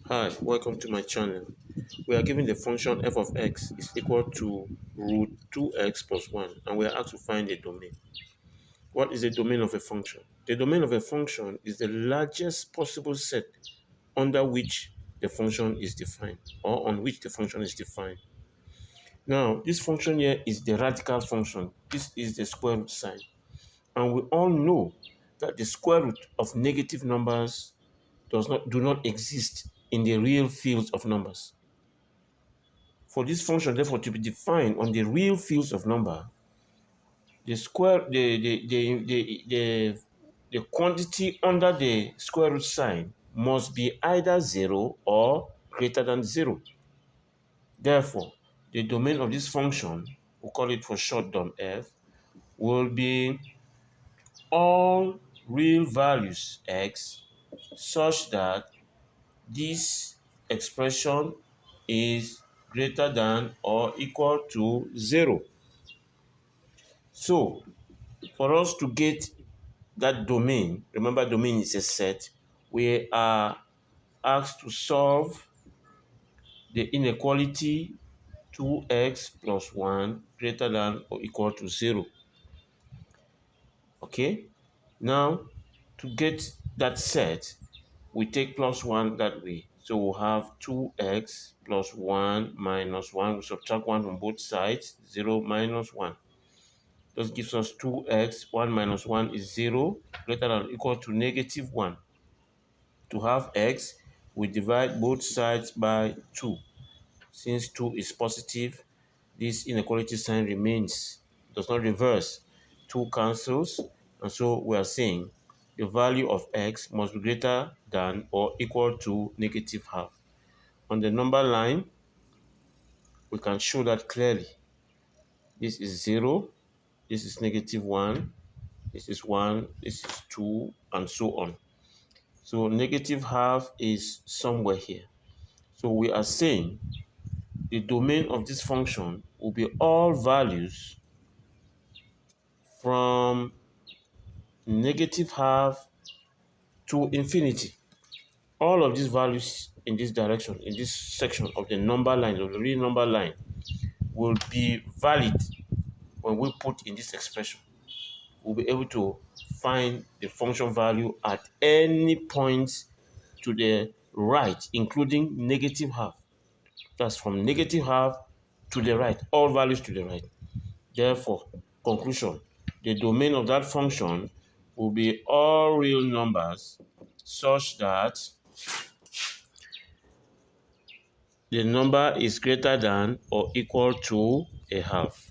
Hi, welcome to my channel. We are given the function f of x is equal to root 2x plus 1, and we are asked to find the domain. What is the domain of a function? The domain of a function is the largest possible set under which the function is defined, or on which the function is defined. Now, this function here is the radical function. This is the square root sign. And we all know that the square root of negative numbers do not exist in the real fields of numbers. For this function, therefore, to be defined on the real fields of number, the square the quantity under the square root sign must be either 0 or greater than 0. Therefore, the domain of this function, we'll call it for short dom f, will be all real values x such that this expression is greater than or equal to 0. So, for us to get that domain, remember domain is a set, we are asked to solve the inequality 2x plus 1 greater than or equal to 0. Okay? Now, to get that set, we take plus 1 that way. So we'll have 2x plus 1 minus 1. We subtract 1 from both sides, 0 minus 1. This gives us 2x, 1 minus 1 is 0, greater than or equal to negative 1. To have x, we divide both sides by 2. Since 2 is positive, this inequality sign remains, does not reverse. 2 cancels, and so we are saying the value of x must be greater than or equal to negative half. On the number line, we can show that clearly. This is 0, this is negative 1, this is 1, this is 2, and so on. So negative half is somewhere here. So we are saying the domain of this function will be all values from negative half to infinity. All of these values in this direction, in this section of the number line, of the real number line, will be valid when we put in this expression. We'll be able to find the function value at any point to the right, including negative half. That's from negative half to the right, all values to the right. Therefore, conclusion, the domain of that function will be all real numbers such that the number is greater than or equal to a half.